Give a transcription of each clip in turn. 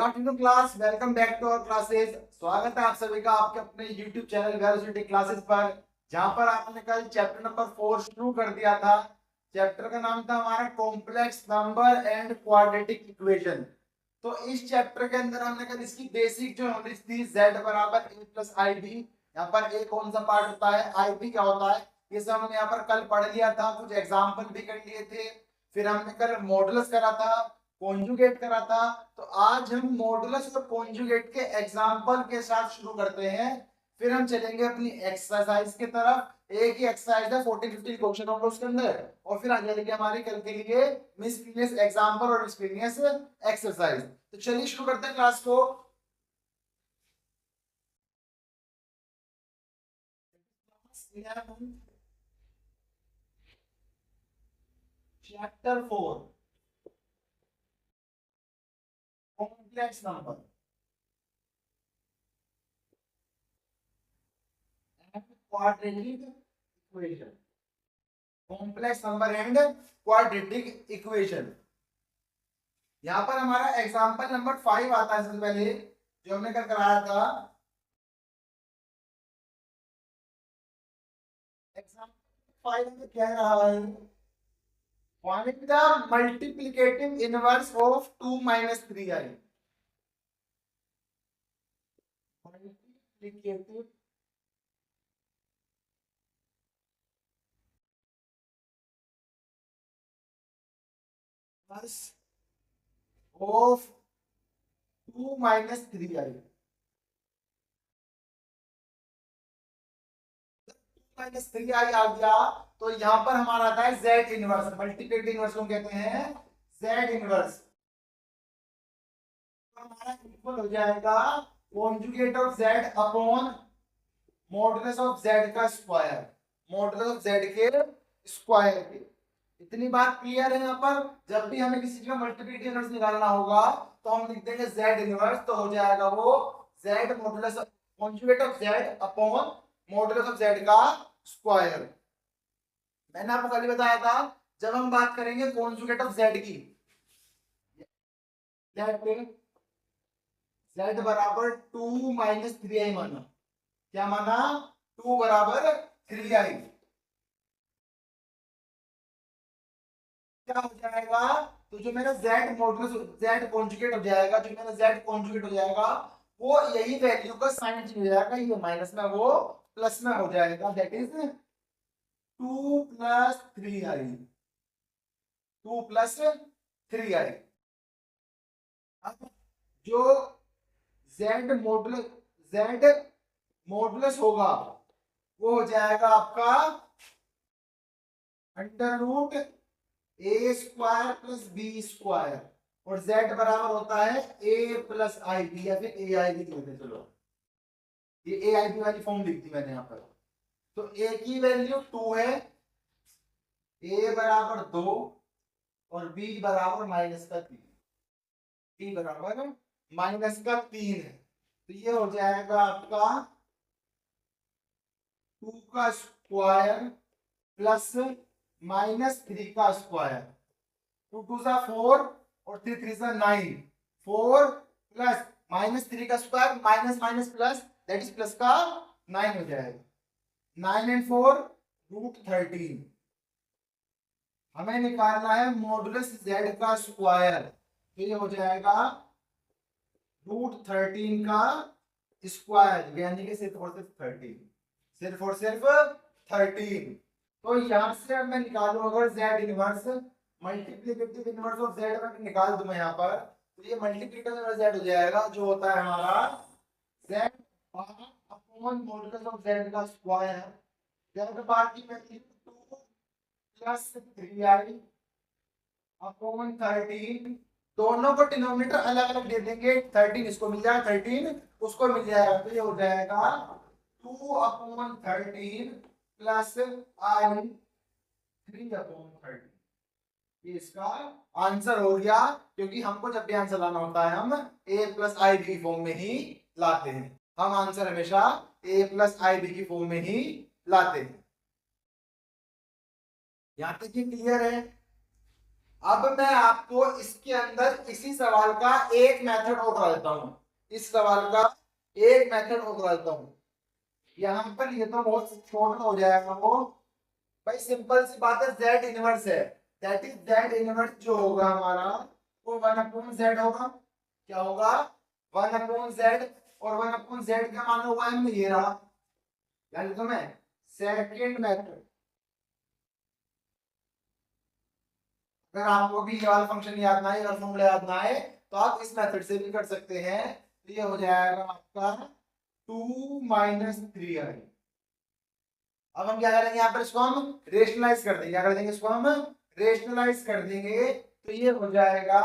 Afternoon class, welcome back to our classes. स्वागत है आप सभी का आपके अपने YouTube चैनल वेलोसिटी क्लासेस पर, जहां पर आपने कल चैप्टर नंबर 4 शुरू कर दिया था। चैप्टर का नाम था हमारा complex number and quadratic equation. तो इस चैप्टर के अंदर हमने कल इसकी बेसिक जो नॉलेज थी, z बराबर a प्लस आई बी। यहाँ पर a कौन सा पार्ट होता है, आई बी क्या होता है, ये सब हमने यहाँ पर कल पढ़ लिया था। कुछ एग्जाम्पल भी कर लिए थे। फिर हमने कल मॉडुलस करा था, कॉन्जुगेट करा था। तो आज हम मॉडुलस और कॉन्जुगेट के एग्जांपल के साथ शुरू करते हैं। फिर हम चलेंगे अपनी एक्सरसाइज की तरफ। एक ही एक्सरसाइज है, 14-15 क्वेश्चन होंगे उसके अंदर, और फिर आ जाएगी हमारे कल के लिए मिसलेनियस एग्जांपल और मिसलेनियस एक्सरसाइज। तो चलिए शुरू करते हैं क्लास को। Chapter 4 complex number and quadratic equation. Complex number and quadratic equation. यहाँ पर हमारा एग्जांपल नंबर 5 आता है। सबसे पहले जो हमने कल कराया था, एग्जांपल 5 में कह रहा है find the multiplicative inverse of 2 minus 3i। Multiplicative inverse of 2 minus 3i। Minus 3i आ गया तो यहाँ पर हमारा आता है z इनवर्स। मल्टीप्लिकेटिव इनवर्स को कहते हैं z इनवर्स। हमारा इक्वल हो जाएगा conjugate of z upon modulus of z का स्क्वायर, मॉडुलस ऑफ z के स्क्वायर के। इतनी बात क्लियर है। यहाँ पर जब भी हमें किसी का मल्टीप्लिकेटिव इनवर्स निकालना होगा तो हम लिख देंगे z इनवर्स, तो हो जाएगा वो z modulus conjugate of z upon modulus of z का स्क्वायर। मैंने आपको कल बताया था, जब हम बात करेंगे कॉन्जुगेट ऑफ z की, z बराबर 2 माइनस 3i माना। क्या माना? 2 बराबर 3i। क्या हो जाएगा? तो जो मेरा z मॉडुलस z कॉन्जुगेट हो जाएगा, जो मेरा z कॉन्जुगेट हो जाएगा, वो यही वैल्यू का साइन चेंज हो जाएगा। ये माइनस में वो प्लस में हो जाएगा। That is 2 plus 3i। 2 plus 3i। अब जो z मॉडुलस होगा वो हो जाएगा आपका अंडर रूट ए स्क्वायर प्लस बी स्क्वायर, और z बराबर होता है a प्लस आई बी, या फिर ए आई बी लिखते। चलो ये ए आई बी वाली फॉर्म लिख दी मैंने यहाँ पर। तो a की वैल्यू 2 है, a बराबर 2 और b बराबर माइनस का 3। b बराबर माइनस का 3 है। तो ये हो जाएगा आपका 2 का स्क्वायर प्लस माइनस 3 का स्क्वायर। 2 2 सा 4 और 3 3 सा 9। 4 प्लस माइनस 3 का square, minus minus plus, that is plus का 9 हो जाएगा। 9 एंड 4 रूट 13। हमें निकालना है मॉडुलस z का स्क्वायर। तो ये हो जाएगा रूट 13 का स्क्वायर, यानी कि सिर्फ और सिर्फ 13, सिर्फ और सिर्फ 13। तो यहां से अब मैं निकालू अगर z inverse, multiplicative inverse of z में निकाल दूं मैं यहाँ पर, तो ये मल्टीप्लिकेटिव इनवर्स z हो जाएगा, जो होता है हमारा z upon modulus of z का स्क्वायर। z बार की वैल्यू 2 प्लस 3i अपॉन 13। दोनों को डिनोमिनेटर अलग अलग दे देंगे। 13 इसको मिल जाएगा, 13 उसको मिल जाएगा। तो ये हो जाएगा 2 अपॉन 13 प्लस आई 3 अपॉन 13। ये इसका आंसर हो गया, क्योंकि हमको जब भी आंसर लाना होता है हम a प्लस आई बी की फॉर्म में ही लाते हैं। हम आंसर हमेशा a प्लस आई बी की फॉर्म में ही लाते हैं। यहां तक ये क्लियर है? अब मैं आपको इसके अंदर इसी सवाल का एक मेथड और करा देता हूं, इस सवाल का एक मेथड और करा देता हूं। यहां पर ये तो बहुत छोटा हो जाएगा वो, भाई सिंपल सी बात है, जेड इनवर्स है, दैट इज जेड इनवर्स जो होगा हमारा वो 1/z होगा। क्या होगा? 1/z। और 1/z का मान होगा हमने ये रहा, यानी तो मैं सेकंड मेथड। अगर आपको भी ये वाला फंक्शन याद ना आए और फॉर्मूला याद ना आए तो आप इस मेथड से भी कर सकते हैं। तो ये हो जाएगा आपका 2 - 3i। अब हम क्या करेंगे, यहाँ पर इसको हम रेशनलाइज कर देंगे। क्या कर देंगे? इसको हम रेशनलाइज कर देंगे। तो ये हो जाएगा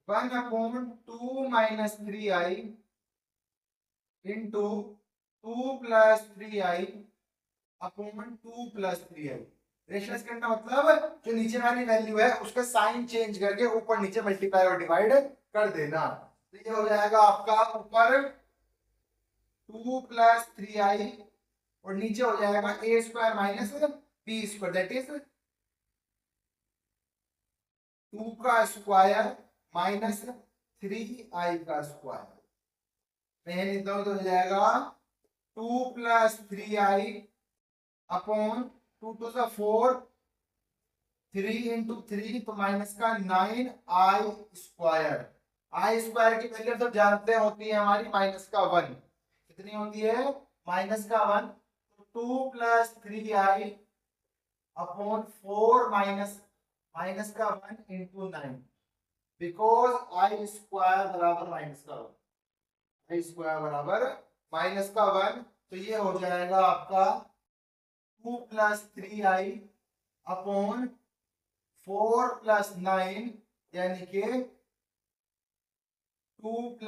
1/2 - 3i into 2 + 3i/2 + 3i। Rationalise करना मतलब जो नीचे वाली वैल्यू है उसका साइन चेंज करके ऊपर नीचे मल्टीप्लाई और डिवाइड कर देना। तो ये हो जाएगा आपका ऊपर 2 + 3i और नीचे हो जाएगा a² - b², that is 2² - 3i²। मैं लिखता हूं तो हो जाएगा 2 + 3i/2 * 4, 3 × 3 तो -9i²। i² की वैल्यू तो जानते होती है हमारी -1। कितनी होती है? -1। तो 2 + 3i/4 -1 × 9, बिकॉज i² बराबर -1, i² बराबर -1। तो ये हो जाएगा आपका 2 + 3i/4 + 9, यानी कि 2 +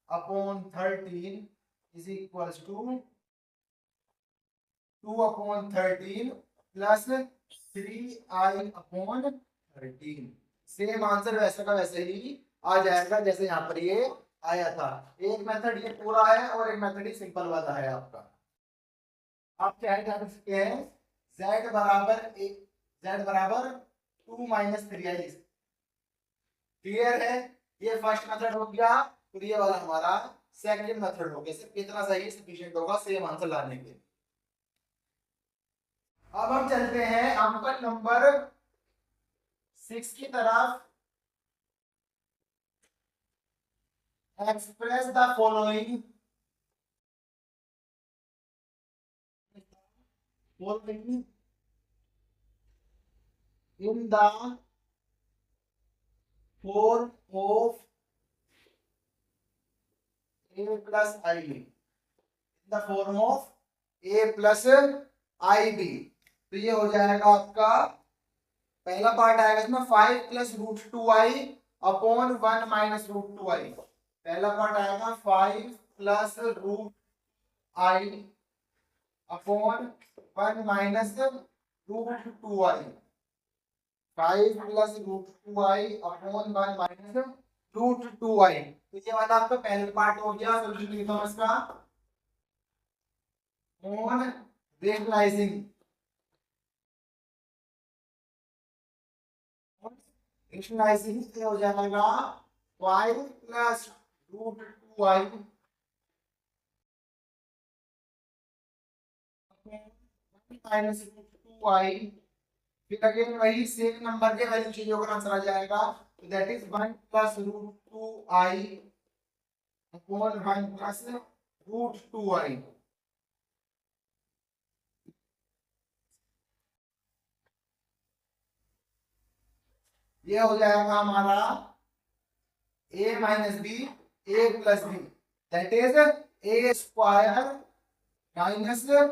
3i/13 is equal to 2/13 plus 3i/13। Same answer वैसे का वैसे ही आ जाएगा जैसे यहाँ पर ये आया था। एक मेथड ये पूरा है और एक मेथड ही सिंपल वाला है आपका। आप क्या कर सकते हैं, z बराबर 2 - 3i। क्लियर है? ये फर्स्ट मेथड हो गया और ये वाला हमारा सेकंड मेथड हो गया। सिर्फ इतना सही सफिशिएंट होगा सेम आंसर लाने के लिए। अब हम चलते हैं अंकल नंबर 6 की तरफ। Express the following in the form of a plus ib, in the form of a plus ib। तो ये हो जाएगा आपका पहला पार्ट आएगा इसमें 5 + √2i/1 - √2i। पहला पार्ट आएगा 5 + √i/1 - √2i। 5 + √2i/1 - √2i। तो ये वाला आपका पहला पार्ट हो गया। सॉल्यूशन लिखता हूं इसका, ऑन रेशनलाइजिंग। रेशनलाइजिंग हो जाएगा 5 + √2i -√2i। फिर अगेन वही सेम नंबर के वैल्यू चाहिए होगा, आंसर आ जाएगा। तो दैट इज 1 + √2i/1 + √2i। ये हो जाएगा हमारा a - b a + b, that is a²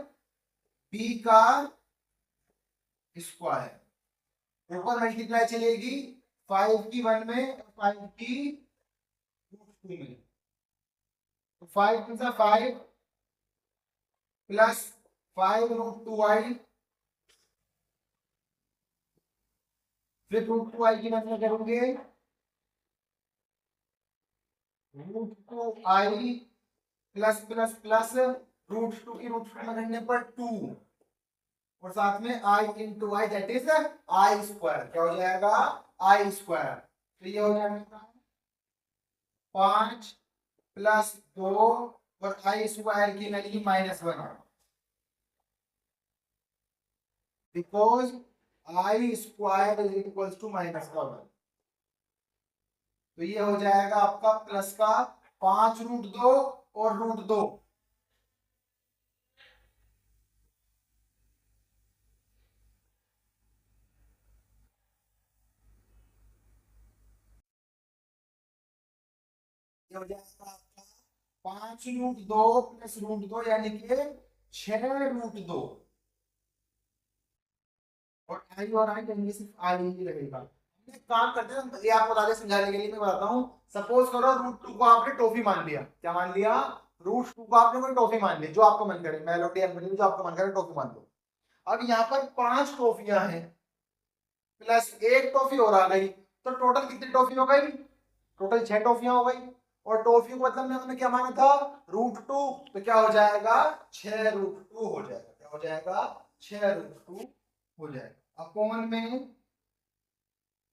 - b का स्क्वायर। ऊपर मल्टीप्लाई चलेगी 5 की 1 में और 5 की √2 में। तो 5 × 5 प्लस 5 √2i, फिर √2i की गणना करोगे, √2i प्लस प्लस प्लस √2 की √2 में करने पर 2 और साथ में i into i that is i square. क्या हो जाएगा? I square. तो ये हो जाएगा 5 प्लस 2 और आई स्क्वायर की value -1 because i square is equal to -1। तो ये हो जाएगा आपका प्लस का 5√2 और √2। ये हो जाएगा आपका 5√2 प्लस √2 यानी कि 6√2 और आई यानी सिर्फ आई ही रहेगा। एक काम करते हैं, ये आपको आगे समझाने के लिए मैं बताता हूँ। सपोज करो √2 को आपने टॉफी मान लिया। क्या मान लिया? √2 को आपने कोई टॉफी मान ली, जो आपको मन करे, मेलोडी एम्बेडी जो आपको मन करे टॉफी मान लो। अब यहाँ पर 5 टॉफियां हैं प्लस एक टॉफी और आ गई, तो टोटल कितनी टॉफी हो गई? टोटल 6 टॉफियां हो गई। और टॉफी को मतलब हमने क्या माना था? √2। तो क्या हो जाएगा? 6√2 हो जाएगा। क्या हो जाएगा? 6√2 हो जाएगा। अपॉन में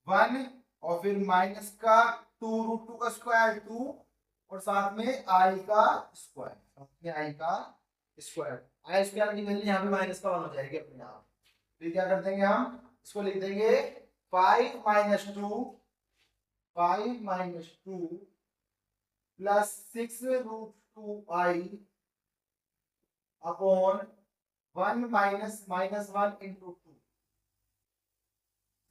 1 और फिर माइनस का 2√2 का स्क्वायर 2 और साथ में आई का स्क्वायर, साथ में आई का स्क्वायर। आई स्क्वायर की वैल्यू यहाँ पे -1 हो जाएगी अपने आप। तो क्या कर देंगे हम? इसको लिख देंगे 5 - 2 प्लस 6√2 आई अपॉन 1 -1 इंटू 2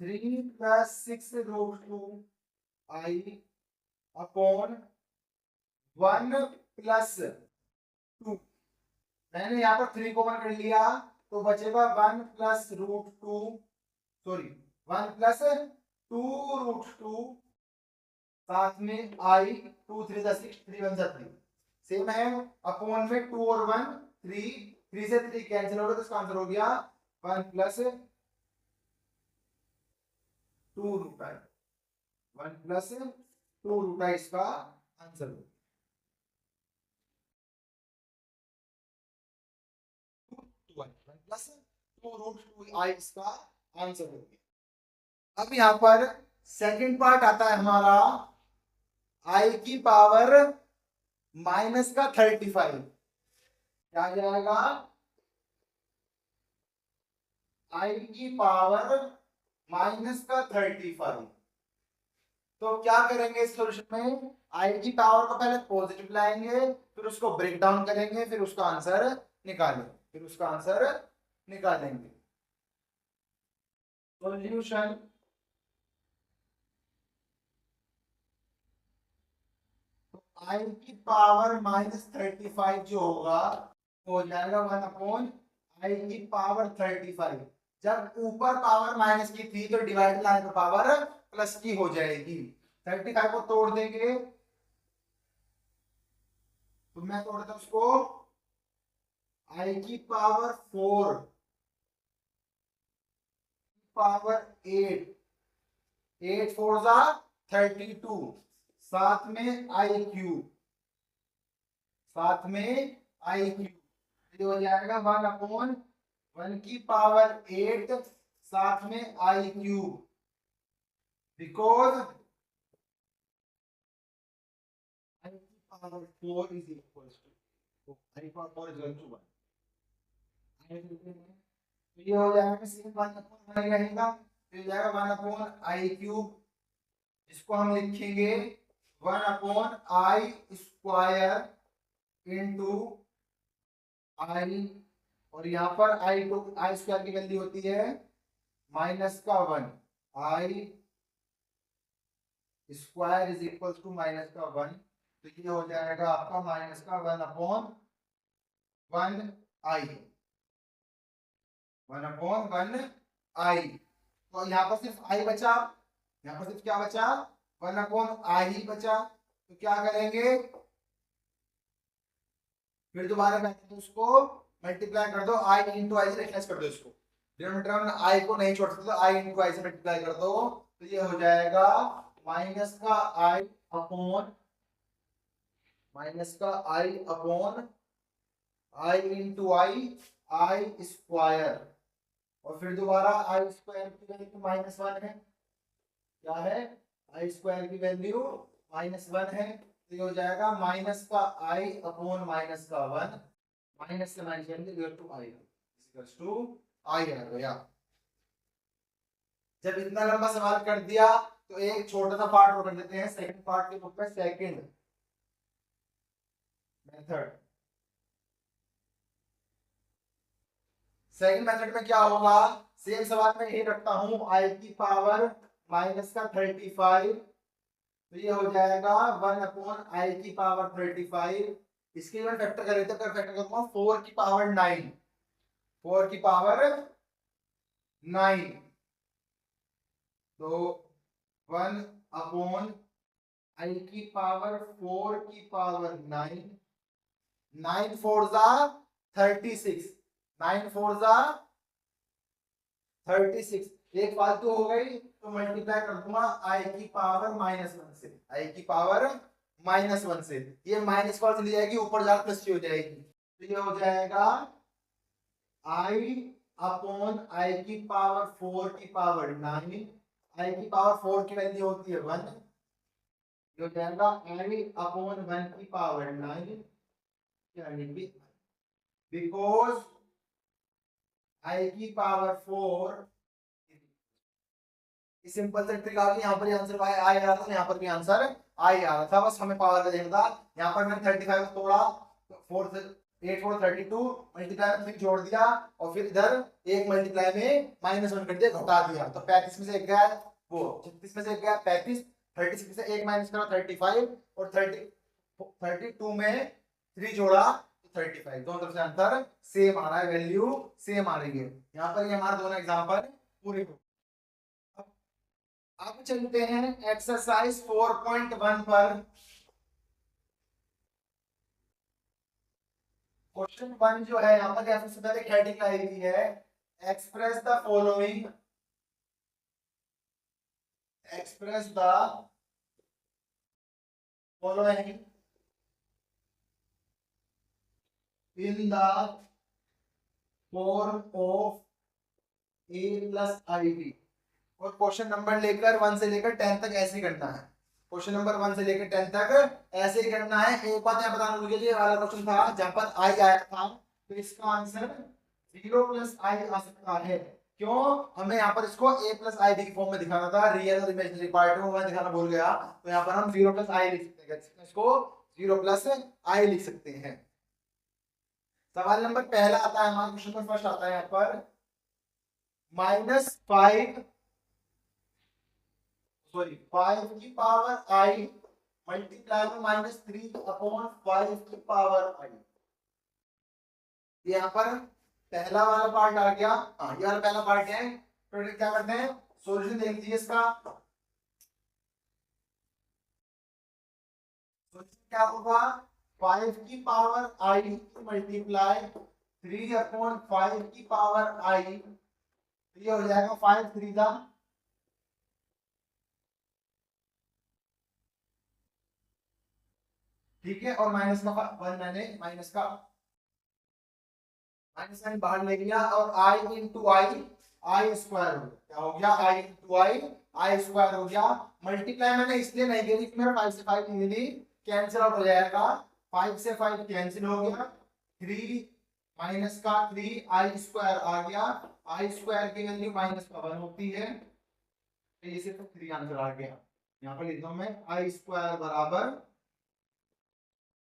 3 प्लस 6√2 आई अपॉन 1 प्लस 2। मैंने यहाँ पर 3 कॉमन कर लिया तो बचेगा 1 प्लस √2, सॉरी 1 प्लस 2√2 साथ में आई 2 3 6 3 1 3 सेम है। अपॉन में 2 और 1 3 3 से 3 कैंसिल हो गया तो इसका आंसर हो गया 1 प्लस 2√i। 1 प्लस 2√i इसका आंसर हो गया। 1 प्लस 2√2i इसका आंसर हो गया। अब यहां पर सेकंड पार्ट आता है हमारा आई की पावर माइनस का 35। क्या आ जाएगा? आई की पावर माइनस का 35। तो क्या करेंगे इस सॉल्यूशन में? आई की पावर को पहले पॉजिटिव लाएंगे, फिर उसको ब्रेक डाउन करेंगे, फिर उसका आंसर निकालेंगे। सॉल्यूशन आई की पावर -35 जो होगा हो जाएगा 1/आई की पावर 35। जब ऊपर पावर माइनस की थी तो डिवाइड लाने पर पावर प्लस की हो जाएगी। 35 को तोड़ देंगे तो मैं तोड़ता हूं उसको आई की पावर 4 पावर 8 8 4 जा 32 साथ में आई क्यूब ये हो जाएगा 1/1 की पावर 8 साथ में आई क्यूब बिकॉज आई की power 4 is equal to i power 4 is equal to 1। तो ये हो जाएगा सिर्फ 1/1 रहेगा, तो ये जाएगा 1/आई क्यूब, इसको हम लिखेंगे 1/आई स्क्वायर इंटू आई। और यहाँ पर आई स्क्वायर की वैल्यू होती है -1। I square is equal to -1। तो ये हो जाएगा आपका -1/1 आई। तो यहाँ पर सिर्फ आई बचा, यहाँ पर सिर्फ क्या बचा? 1/आई ही बचा। तो क्या करेंगे? फिर दोबारा तो उसको मल्टीप्लाई कर दो, आई इंटू आई से रिप्लेस कर दो इसको। डिनोमिनेटर में आई को नहीं छोड़ सकते तो आई इंटू आई से मल्टीप्लाई कर दो। तो ये हो जाएगा -i upon i into i square और फिर दोबारा आई स्क्वायर की वैल्यू -1 है। क्या है? आई स्क्वायर की वैल्यू -1 है, तो ये हो जाएगा माइनस का आई अपॉन माइनस का 1, माइनस से minus equal to i, equals to i आ गया। जब इतना लंबा सवाल कर दिया तो एक छोटा सा पार्ट और कर देते हैं सेकंड पार्ट के रूप में, सेकंड मेथड। सेकंड मेथड में क्या होगा, सेम सवाल में ये रखता हूं आई की पावर माइनस का 35, तो ये हो जाएगा 1 अपॉन आई की पावर 35। इसके मैं फैक्टर कर लेते हैं, फैक्टर करूंगा 4 की पावर 9, 4 की पावर 9, तो 1 अपॉन आई की पावर 4 की पावर 9, 9 4 जा 36, 9 4 जा 36, एक फालतू हो गई तो मल्टीप्लाई कर दूंगा आई की पावर -1 से, आई की पावर -1 से। ये माइनस कॉल चली जाएगी, ऊपर जाकर प्लस हो जाएगी, तो ये हो जाएगा आई अपॉन आई की पावर 4 की पावर 9, आई की पावर 4 की वैल्यू होती है 1, हो जाएगा आई अपॉन 1 की पावर 9, यानी कि बिकॉज आई की पावर 4, सिंपल से ट्रिक आ गई। यहाँ पर आंसर आई आ रहा था, यहाँ पर भी आंसर आई आ रहा था, बस हमें पावर का देखना था। यहाँ पर मैंने 35 तोड़ा, 4 से 8 4 32 मल्टीप्लाई में 3 जोड़ दिया, और फिर इधर एक मल्टीप्लाई में -1 कर दिया, घटा दिया, तो 35 में से एक गया, वो 36 में से एक गया 35, 36 में से एक माइनस करा 35, और 32 में 3 जोड़ा 35, दोनों तरफ से आंसर सेम आ रहा है, वैल्यू सेम आ रही है। यहाँ पर ये हमारे दोनों एग्जांपल पूरे। अब चलते हैं एक्सरसाइज 4.1 पर। क्वेश्चन 1 जो है यहाँ पर सबसे पहले हेडिंग लाई हुई है, express the following, express the following in the form of a plus i b. और क्वेश्चन नंबर लेकर 1 से लेकर 10 तक ऐसे ही करना है, क्वेश्चन नंबर 1 से लेकर 10 तक ऐसे ही करना है। एक बात यहाँ बताना भूल गई, ये वाला क्वेश्चन था जहां पर आई आया था, तो इसका आंसर 0 प्लस आई आ सकता है। क्यों? हमें यहाँ पर इसको a प्लस आई बी की फॉर्म में दिखाना था, रियल और इमेजिनरी पार्ट में मैं दिखाना भूल गया, तो यहाँ पर हम 0 प्लस आई लिख सकते हैं, इसको 0 प्लस आई लिख सकते हैं। सवाल नंबर पहला आता है हमारे क्वेश्चन में, फर्स्ट आता है यहाँ पर -5 सॉरी 5 की पावर आई मल्टीप्लाई में -3 अपॉन 5 की पावर आई। यहाँ पर पहला वाला पार्ट आ गया, हाँ ये वाला पहला पार्ट है, तो क्या करते हैं सॉल्यूशन देख लीजिए इसका। क्या होगा, 5 की पावर आई मल्टीप्लाई 3 अपॉन 5 की पावर आई, ये हो जाएगा 5 3 का, ठीक है, और माइनस का 1 मैंने माइनस का माइनस साइन बाहर ले लिया, और आई इंटू आई, आई स्क्वायर हो गया, क्या हो गया आई इंटू आई, आई स्क्वायर हो गया। मल्टीप्लाई मैंने इसलिए नहीं करी कि मेरा 5 से 5 इजीली कैंसिल आउट हो जाएगा, 5 से 5 कैंसिल हो गया, 3 माइनस का 3 आई स्क्वायर आ गया, आई स्क्वायर की वैल्यू माइनस का 1 होती है, तो इसे तो 3 आंसर आ गया। यहाँ पर लिखता हूं मैं आई स्क्वायर बराबर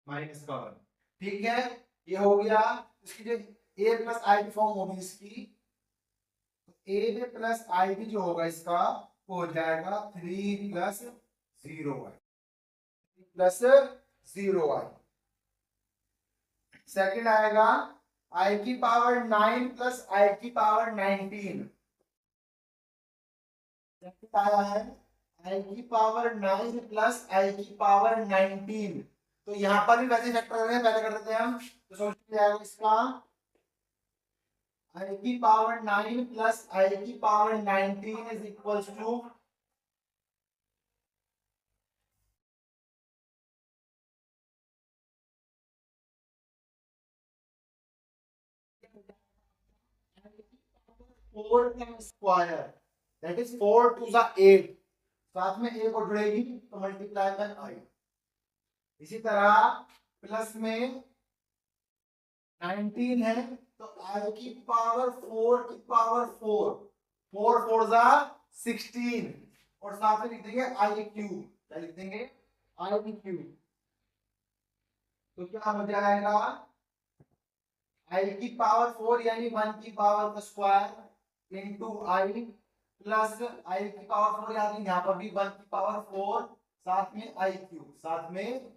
माइनस का 1, ठीक है, ये हो गया। इसकी जो a प्लस आई की फॉर्म होगी इसकी, a प्लस आई भी जो होगा इसका वो हो जाएगा 3 plus 0y, plus 0y। Second आएगा आई की पावर 9 प्लस आई की पावर 19, सेकंड आया है आई की पावर 9 प्लस आई की पावर 19, तो यहां पर भी वैसे फैक्टर करेंगे, पहले कर देते हैं हम, तो सोल्यूशन आएगा इसका आई की पावर 9 प्लस आई की पावर 19 इज इक्वल्स टू 4 का square, that is 4 to the 8, साथ में एक और जुड़ेगी तो मल्टीप्लाई बाय आई। इसी तरह प्लस में 19 है तो आई की पावर 4 की पावर 4, 4 4 जा 16, और साथ में लिख देंगे आई क्यूब। क्या लिख देंगे? आई क्यूब। तो क्या हो जाएगा? आई की पावर 4 यानी 1 की पावर का स्क्वायर इंटू आई, प्लस आई की पावर 4 यानी यहाँ पर भी 1 की पावर 4, साथ में आई क्यूब, साथ में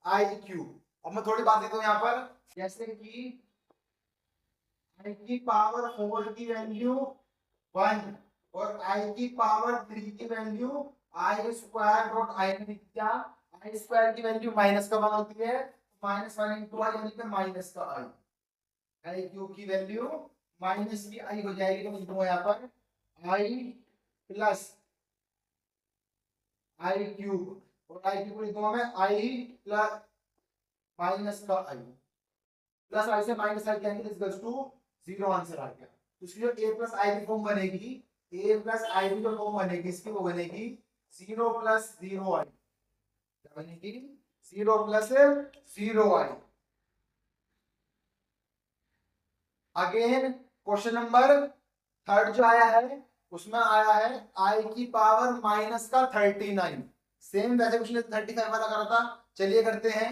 आई क्यूब। अब मैं थोड़ी बात देता हूँ यहाँ पर, जैसे कि आई की पावर 4 की वैल्यू 1 और आई की पावर 3 की value I square dot I में लिख दिया। आई स्क्वायर की वैल्यू माइनस का 1 होती है, माइनस 1 इंटू आई यानी कि माइनस का आई। आई क्यूब की वैल्यू माइनस की आई हो जाएगी, तो लिखूंगा यहाँ पर आई प्लस आई क्यूब, और आई क्यूब लिखूंगा मैं आई प्लस माइनस का आई, प्लस आई से minus i cancel equals to 0। Answer आ गया। तो इसकी जो a प्लस आई की फॉर्म बनेगी, a प्लस आई की जो फॉर्म बनेगी इसकी वो बनेगी 0 प्लस 0 आई। क्या बनेगी? 0 प्लस 0 आई। अगेन क्वेश्चन नंबर थर्ड जो आया है उसमें आया है आई की पावर माइनस का 39। सेम वैसे क्वेश्चन 35 वाला करा था, चलिए करते हैं।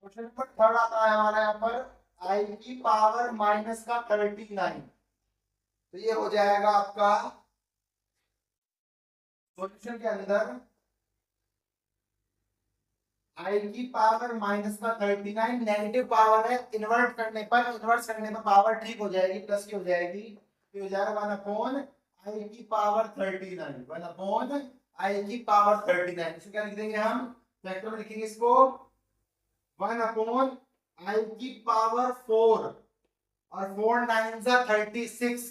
क्वेश्चन नंबर थर्ड आता है हमारा यहाँ पर आई की पावर माइनस का 39। तो ये हो जाएगा आपका सॉल्यूशन के अंदर आई की पावर माइनस का 39, नेगेटिव पावर है, इन्वर्ट करने पर, इन्वर्स करने पर पावर ठीक हो जाएगी, प्लस की हो जाएगी, तो हो जाएगा 1 अपॉन आई की पावर 39, 1 अपॉन आई की पावर 39। इसको क्या लिख देंगे हम? फैक्टर में लिखेंगे इसको 1 अपॉन आई की पावर 4, और 4 9 जा 36,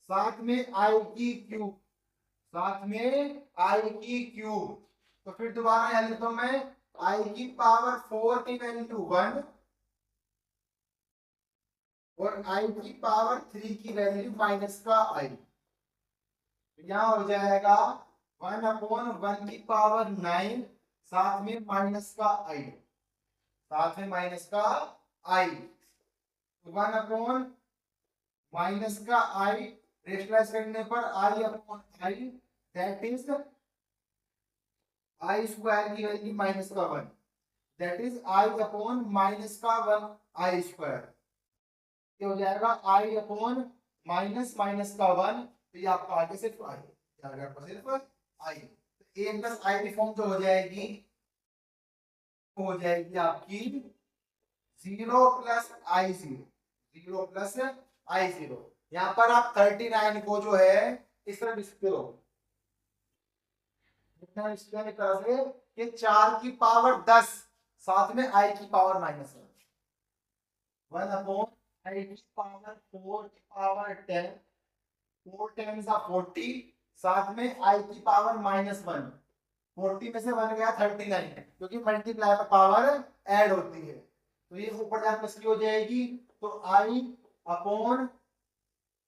साथ में आई की क्यूब, साथ में आई की क्यूब। तो फिर दोबारा यहाँ लिखता हूं मैं आई की पावर 4 की वैल्यू 1 और आई की पावर 3 की वैल्यू माइनस का आई। तो यहाँ हो जाएगा 1 अपॉन 1 की पावर 9, साथ में माइनस का आई, साथ में माइनस का आई। 1 अपॉन माइनस का आई रेशनलाइज करने पर i upon i, that is i square की वैल्यू माइनस का 1, that is i upon minus का 1 आई स्क्वायर। ये हो जाएगा आई अपॉन माइनस माइनस का 1, तो ये आपका आगे सिर्फ आई, आपका सिर्फ आई। तो ए प्लस आई की फॉर्म जो हो जाएगी आपकी 0 प्लस आई 0, 0 प्लस आई 0। यहाँ पर आप 39 को जो है इस तरह लिख करो, इस तरह से कि 4 की पावर 10, साथ में आई की पावर माइनस 1 अपॉन आई की पावर 4 की पावर 10, 4 10 जा 40, साथ में आई की पावर माइनस 1, 40 में से 1 गया 39, क्योंकि मल्टीप्लाई पर पावर ऐड होती है, तो ये ऊपर जाकर प्लस की हो जाएगी, तो आई अपॉन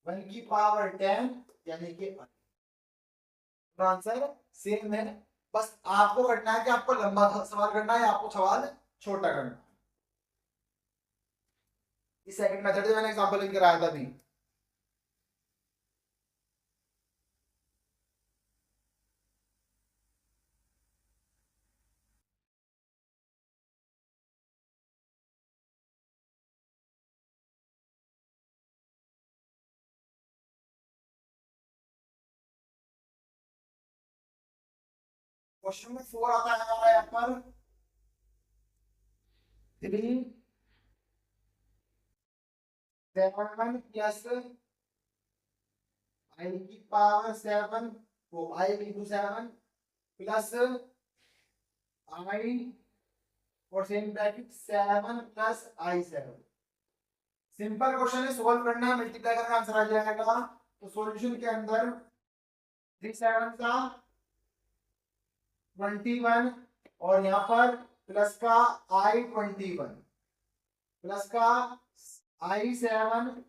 1 की पावर 10 यानी कि आंसर सेम है। बस आपको करना है कि आपको लंबा सवाल करना है, आपको सवाल छोटा करना है। इस सेकंड मेथड से मैंने एग्जांपल लिख कराया था अभी। क्वेश्चन में 4 आता है हमारा यहाँ पर 3 7 प्लस आई की पावर 7 वो आई इंटू 7 प्लस आई और सेम ब्रैकेट 7 प्लस आई 7। सिंपल क्वेश्चन है, सोल्व करना है, मल्टीप्लाई करना आंसर आ जाएगा। तो सॉल्यूशन के अंदर 3 7 का 21 और यहाँ पर प्लस का आई 21 प्लस का i7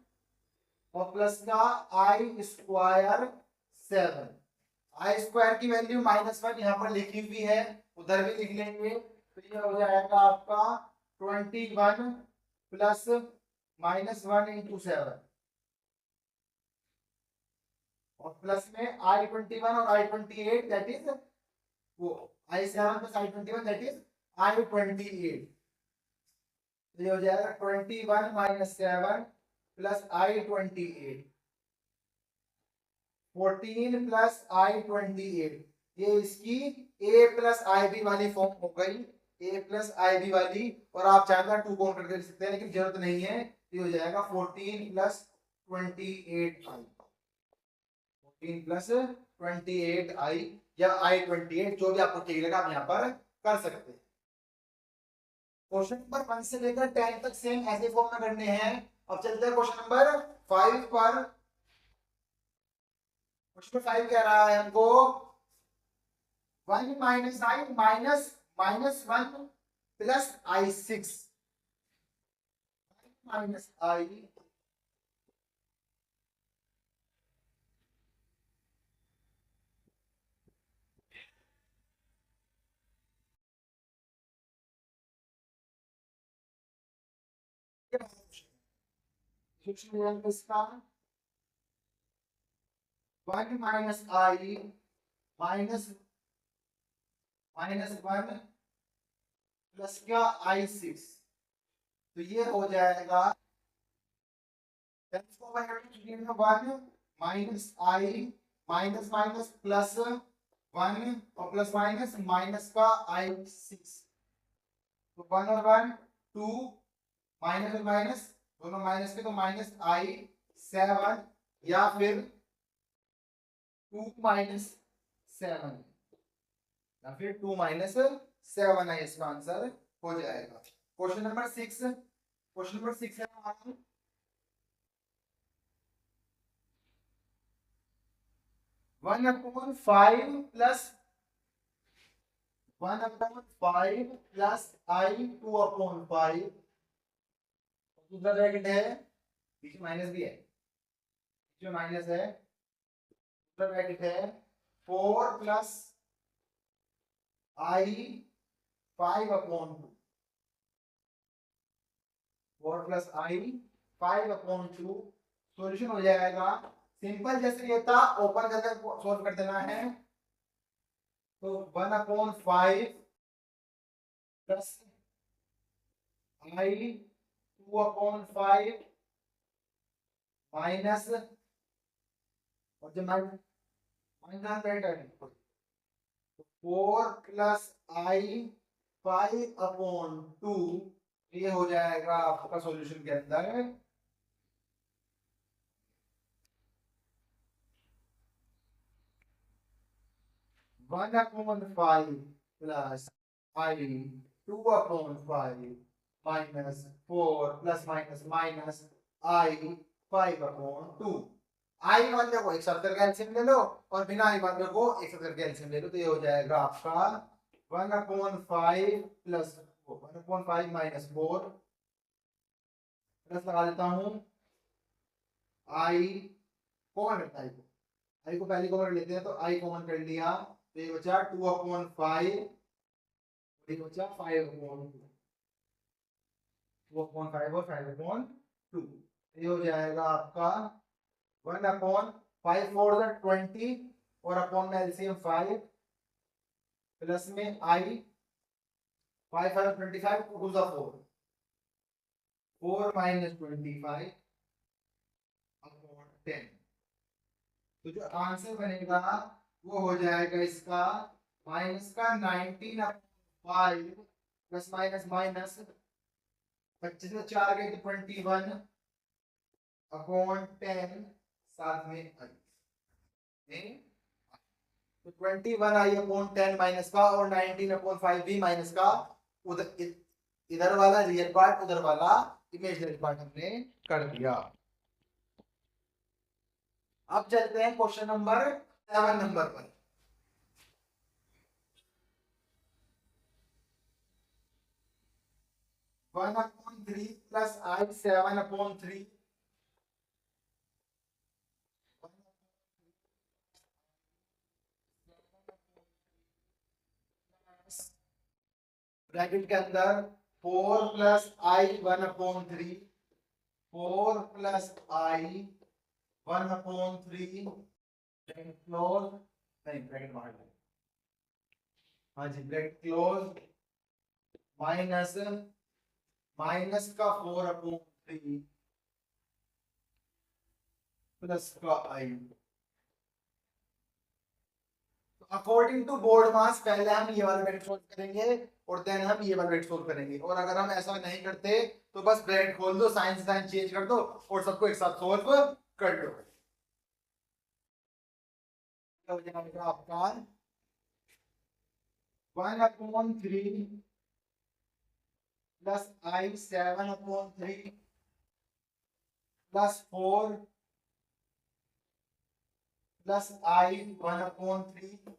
और प्लस का i स्क्वायर 7। आई स्क्वायर की वैल्यू -1 यहाँ पर लिखी हुई है, उधर भी लिख लेंगे। तो ये हो जाएगा आपका 21 प्लस -1 इंटू 7 और प्लस में i21 और i28 दैट इज वो i7 plus i21 that is i28। तो ये हो जाएगा 21 minus 7 plus i28 14 plus i28। ये इसकी a प्लस ib वाली फॉर्म हो गई, a प्लस ib वाली। और आप चाहते हैं 2 काउंट करके लिख सकते हैं, लेकिन जरूरत नहीं है। ये हो जाएगा 14 प्लस 28i, 14 प्लस 28i या i28, जो भी आपको ठीक लगा आप यहाँ पर कर सकते हैं। क्वेश्चन नंबर 1 से लेकर 10 तक सेम ऐसे फॉर्म में करने हैं। अब चलते हैं क्वेश्चन नंबर 5 पर। क्वेश्चन 5 कह रहा है हमको 1 माइनस आई माइनस -1 प्लस i6 माइनस आई इसका 1 माइनस आई माइनस -1 प्लस क्या i6। तो ये हो जाएगा 1 माइनस आई माइनस माइनस प्लस 1 और प्लस माइनस माइनस का i6। तो 1 और 1 2 माइनस और माइनस दोनों माइनस के, तो माइनस i7 या फिर 2 माइनस 7 या फिर 2 माइनस 7 है इसका आंसर हो जाएगा। क्वेश्चन नंबर 6, क्वेश्चन नंबर 6 है हमारा 1/5 प्लस 1/5 प्लस i 2/5। दूसरा ब्रैकेट है, बीच में माइनस भी है, बीच में माइनस है। दूसरा ब्रैकेट है 4 plus i 5/2, 4 plus i 5/2। Solution हो जाएगा सिंपल, जैसे ये था ओपन करके सॉल्व कर देना है। तो 1/5 प्लस i 2/5 माइनस, और जब माइनस 4 प्लस i 5/2। ये हो जाएगा आपका सॉल्यूशन के अंदर 1/5 plus i 2/5 minus 4 plus minus minus i 5/2। आई वाले को एक साथ करके एलसीएम ले लो और बिना आई वाले को एक साथ करके एलसीएम ले लो। तो ये हो जाएगा आपका 1/5 प्लस 1/5 माइनस 4 प्लस लगा देता हूं आई कॉमन करता है, आई को पहले कॉमन लेते हैं। तो आई कॉमन कर लिया, तो ये बचा 2/5, ये बचा 5/2, 2/5 और 5/2। ये हो जाएगा आपका 1/5 4 20 और अपॉन में एलसीएम 5 प्लस में आई 5 5 25 2 4 4 माइनस 25 अपॉन 10। तो जो आंसर बनेगा वो हो जाएगा इसका माइनस का 19/5 प्लस माइनस माइनस 25 में 4 गए तो 21 अपॉन 10 साथ में आई। तो 21 आई अपॉन 10 माइनस का और 19/5 भी माइनस का। उधर इधर वाला रियल पार्ट, उधर वाला इमेजिनरी पार्ट हमने कर दिया। अब चलते हैं क्वेश्चन नंबर 7 नंबर पर। वन अपॉन 3 प्लस आई 7/3 ब्रैकेट के अंदर 4 प्लस आई 1/3 4 प्लस आई 1/3 क्लोज नहीं ब्रैकेट बाहर है। हाँ जी ब्रैकेट क्लोज माइनस माइनस का 4/3 प्लस का आई। अकॉर्डिंग टू बोर्ड मास पहले हम ये वाला ब्रैकेट सोल्व करेंगे और देन हम ये वाला ब्रैकेट सोल्व करेंगे, और अगर हम ऐसा नहीं करते तो बस ब्रैकेट खोल दो, साइन साइन चेंज कर दो और सबको एक साथ सोल्व कर लो। हो जाएगा आपका 1/3 प्लस आई 7/3 प्लस 4 प्लस आई 1/3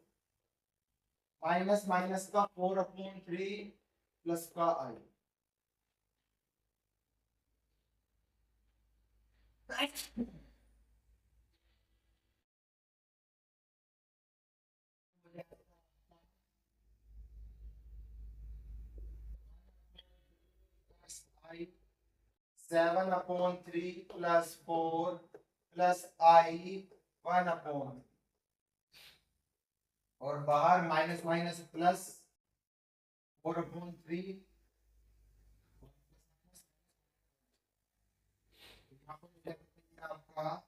माइनस माइनस का 4/3 प्लस का आई। आई 7/3 प्लस 4 प्लस आई 1/3 और बाहर माइनस माइनस प्लस 4/3 आपका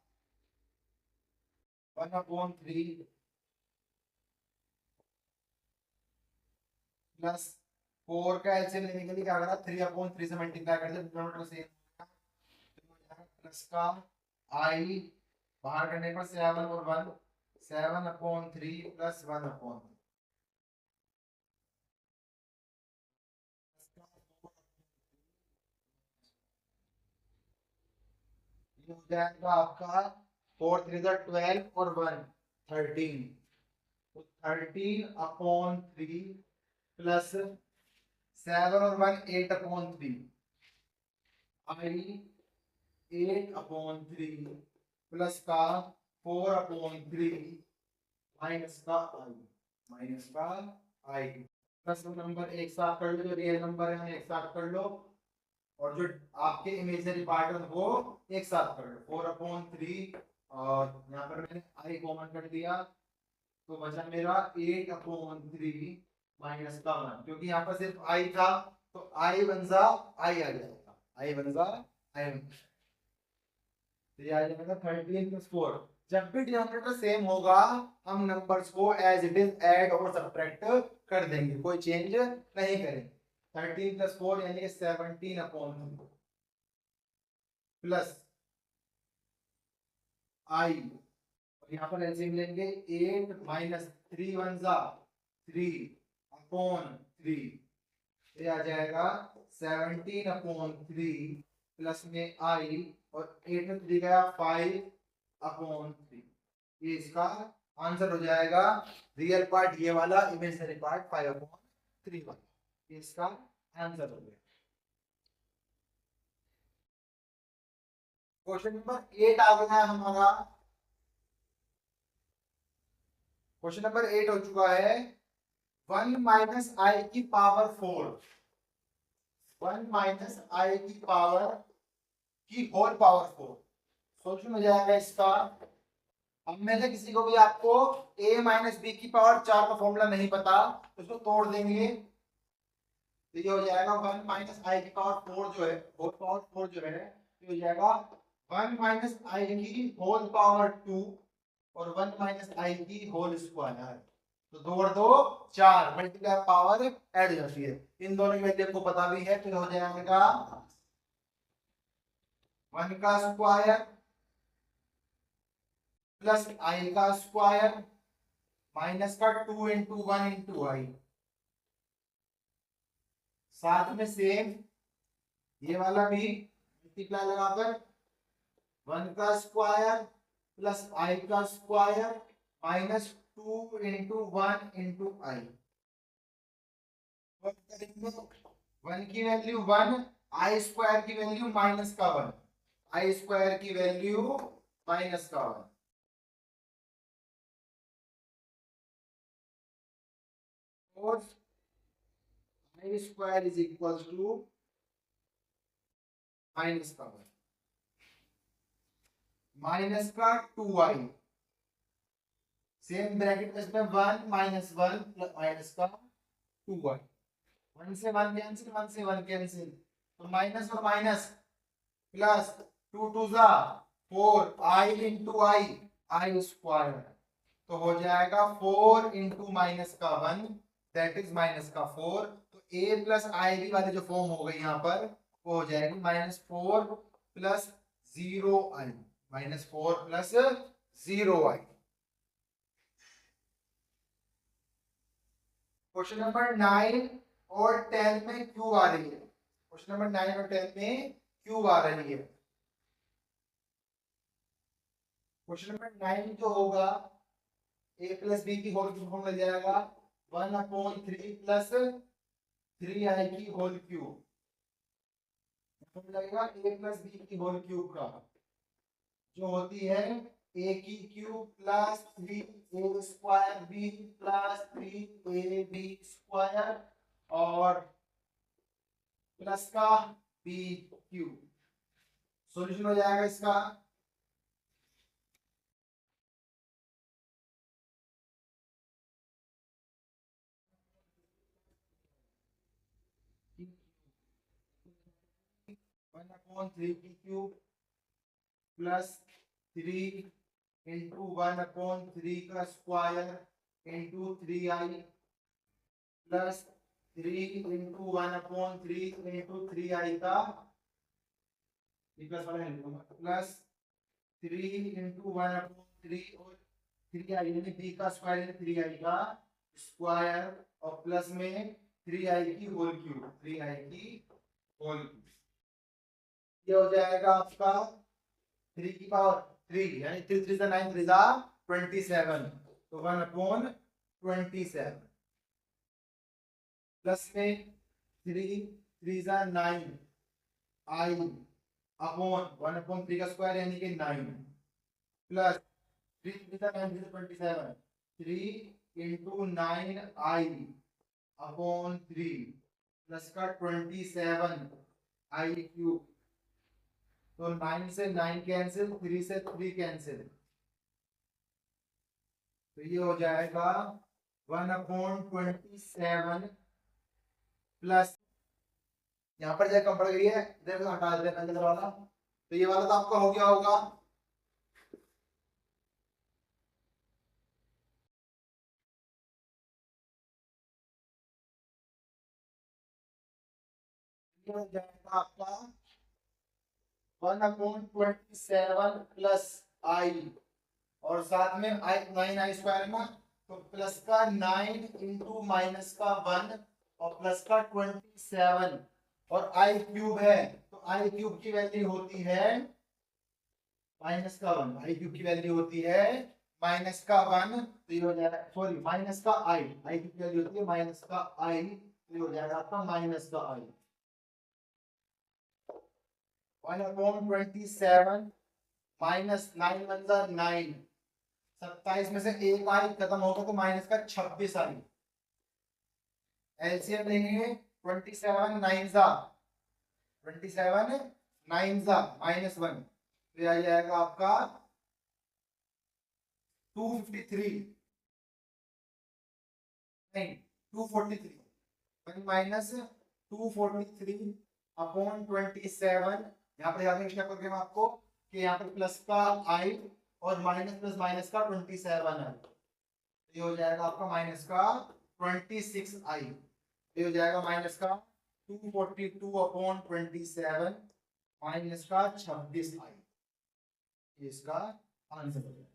1/3 प्लस 4 का एलसीएम लेने के लिए क्या करा 3/3 से मल्टीप्लाई कर दे डिनोमिनेटर सेम प्लस का आई बाहर करने पर 7 और 1 7/3 प्लस 1/3 ये हो जाएगा आपका 4 3 12 और 1 13 तो 13/3 प्लस 7 और 1 8/3 आई 8/3 प्लस का 4/3 माइनस का आई प्लस नंबर एक साथ कर लो, जो रियल नंबर है एक साथ कर लो और जो आपके इमेजिनरी पार्ट है वो एक साथ कर लो। 4/3 और यहाँ पर मैंने आई कॉमन कर दिया तो बचा मेरा 8/3 माइनस का 1 क्योंकि यहाँ पर सिर्फ आई था तो आई बन जा आई आ जाएगा आई बन जा आई तो ये आ जाएगा 13 प्लस 4। जब भी डिनोमिनेटर सेम होगा हम नंबर्स को एज इट इज ऐड और सब्ट्रैक्ट कर देंगे, कोई चेंज नहीं करेंगे। 13 प्लस 4 यानी कि 17/3 प्लस आई और यहाँ पर एलसीएम लेंगे 8 माइनस 3 1 जा 3/3 ये आ जाएगा 17/3 प्लस में आई और 8 में 3 गया 5/3 ये इसका आंसर हो जाएगा। रियल पार्ट ये वाला, इमेजिनरी पार्ट 5/3 वाला, ये इसका आंसर हो गया। क्वेश्चन नंबर 8 आ गया हमारा। क्वेश्चन नंबर 8 हो चुका है 1 माइनस आई की पावर 4 1 माइनस आई की पावर की होल पावर 4 सोल्यूशन हो जाएगा इसका। अब में से किसी को भी आपको a माइनस बी की पावर 4 का फॉर्मूला नहीं पता तो इसको तोड़ देंगे तो ये हो जाएगा 1 माइनस आई की पावर 4 जो है होल पावर 4 जो है तो हो जाएगा 1 माइनस आई की होल पावर 2 और 1 माइनस आई की होल स्क्वायर तो 2 और 2 4 मल्टीप्लाई पावर ऐड हो जाती है। इन दोनों की वैल्यू आपको पता भी है, फिर हो जाएगा 1 का स्क्वायर प्लस आई का स्क्वायर माइनस का 2 इंटू 1 इंटू आई साथ में सेम ये वाला भी मल्टीप्लाई लगाकर 1 का स्क्वायर प्लस आई का square minus 2 into 1 into i. 1 की वैल्यू 1 आई स्क्वायर की वैल्यू माइनस का 1, आई स्क्वायर की वैल्यू माइनस का 1, और i square is equal to minus का 1, माइनस का 2i, सेम ब्रैकेट में 1 माइनस 1 माइनस का 2i, 1 से 1 कैंसिल, 1 से 1 कैंसिल, तो माइनस और माइनस प्लस 2 टू जा 4, i इंटू आई स्क्वायर, तो हो जाएगा 4 इंटू माइनस का 1 दैट इज माइनस का 4, तो a प्लस आई बी वाली जो फॉर्म हो गई यहाँ पर वो हो जाएगी -4 plus 0i, -4 plus 0i। Question number 9 और 10 में क्यू आ रही है, क्वेश्चन नंबर 9 और 10 में क्यू आ रही है। क्वेश्चन नंबर 9 जो होगा a प्लस बी की होल क्यूब मिल जाएगा 1/3 प्लस 3i की होल क्यूब, लगेगा a प्लस बी की होल क्यूब का जो होती है a की cube plus 3a square b plus 3ab square और प्लस का b क्यूब। सॉल्यूशन हो जाएगा इसका वन अपॉन 3 की क्यूब प्लस 3 इंटू 1/3 का square into 3i plus 3 into 1/3 into 3i का प्लस वाला प्लस 3 इंटू 1/3 और 3i यानी b का स्क्वायर यानी 3i का स्क्वायर और प्लस में 3i की होल क्यूब, 3i की होल क्यूब। ये हो जाएगा आपका 3 की पावर 3 यानी 3 3 9 3 27, तो 1/27 प्लस में 3 3 9 i अपॉन 1/3 का स्क्वायर यानी कि 9 plus 3 3 9 27, 3 into 9i upon 3 plus का 27 i क्यूब, तो 9 से 9 कैंसिल, 3 से 3 कैंसिल, तो ये हो जाएगा 1/27 प्लस यहाँ पर जगह कम पड़ गई है इधर से हटा देते हैं इधर वाला, तो ये वाला तो आपका हो गया होगा ये हो जाएगा आपका 1/27 प्लस i और साथ में i 9i स्क्वायर में, तो प्लस का 9 इंटू माइनस का 1 और प्लस का 27 और i क्यूब है, तो i क्यूब की वैल्यू होती है माइनस का 1, i क्यूब की वैल्यू होती है माइनस का 1, तो ये हो जाएगा सॉरी माइनस का i क्यूब की वैल्यू होती है माइनस का i, तो ये हो जाएगा आपका माइनस का i 1/27 माइनस 9 1 9, 27 में से एक आई खत्म होगा तो माइनस का 26 आई, एलसीएम लेंगे 27 9 जा -1, तो आ जाएगा आपका 253 नहीं 243 माइनस 243 अपॉन 27, यहाँ पर याद क्या करोगे मैं आपको कि यहाँ पर प्लस का i और माइनस प्लस माइनस का 27 है, ये हो जाएगा आपका माइनस का 26i, ये हो जाएगा माइनस का 242 अपॉन 27 माइनस का 26i, इसका आंसर हो जाएगा।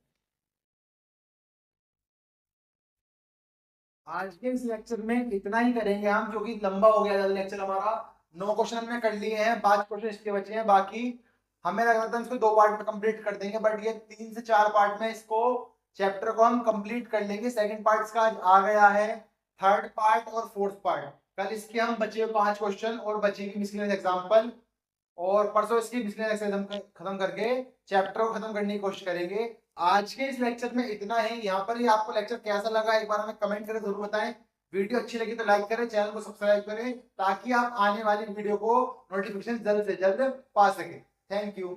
आज के इस लेक्चर में इतना ही करेंगे हम, जो कि लंबा हो गया लेक्चर हमारा। 9 क्वेश्चन हमने कर लिए हैं, 5 क्वेश्चन इसके बचे हैं, बाकी हमें लग रहा था इसको 2 पार्ट में कंप्लीट कर देंगे, बट ये 3 से 4 पार्ट में इसको चैप्टर को हम कंप्लीट कर लेंगे। सेकंड पार्ट इसका आज आ गया है, थर्ड पार्ट और फोर्थ पार्ट कल इसके हम बचे 5 क्वेश्चन और बचेगी मिसलेनियस एग्जांपल, और परसों इसकी मिसलेनियस एग्जाम खत्म करके चैप्टर को खत्म करने की कोशिश करेंगे। आज के इस लेक्चर में इतना है। यहाँ पर ही आपको लेक्चर कैसा लगा एक बार हमें कमेंट करके जरूर बताएं। वीडियो अच्छी लगी तो लाइक करें, चैनल को सब्सक्राइब करें, ताकि आप आने वाली वीडियो को नोटिफिकेशन जल्द से जल्द पा सकें। Thank you.